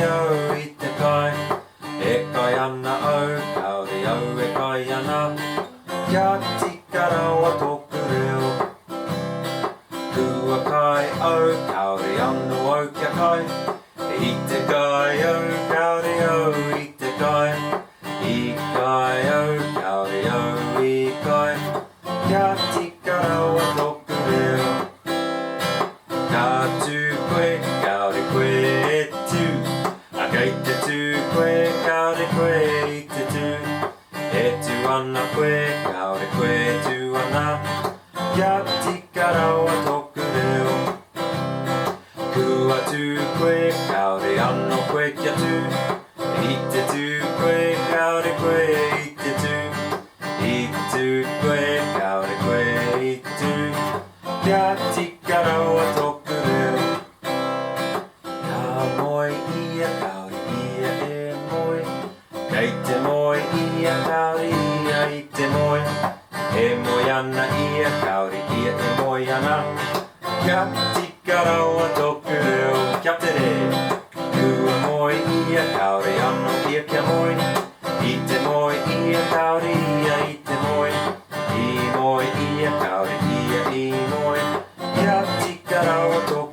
au I te kai. E kai ana au, kaore au e kai ana. Kia tika rawa tōku reo. Kua kai au, kaore anu au kia kai. I te kai au, kaore au I te kai. I kai au, kaore au I kai. Kia tika rawa tōku reo. Ka tū koe, kaore koe e tū. A kei te tū koe, kaore koe I te tū. E tū ana koe, kaore koe tū ana. Kia tika rawa tōku reo. Kua tū koe, kaore ano koe kia tū. I te tū koe, kaore koe I te tū. I tū koe, kaore koe I tū. Kia tika rawa tōku reo. Ka moe ia, kaore ia e moe. Kei te moe ia, kaore ia I te moe. E moe ana ia, kaore ia e moe ana. Kia tika rawa tōku reo. Kia te re. Kua moe ia, kaore ano ia kia moe. I te moe ia, kaore ia I te moe. I moe ia, kaore ia I moe. Kia tika rawa tōku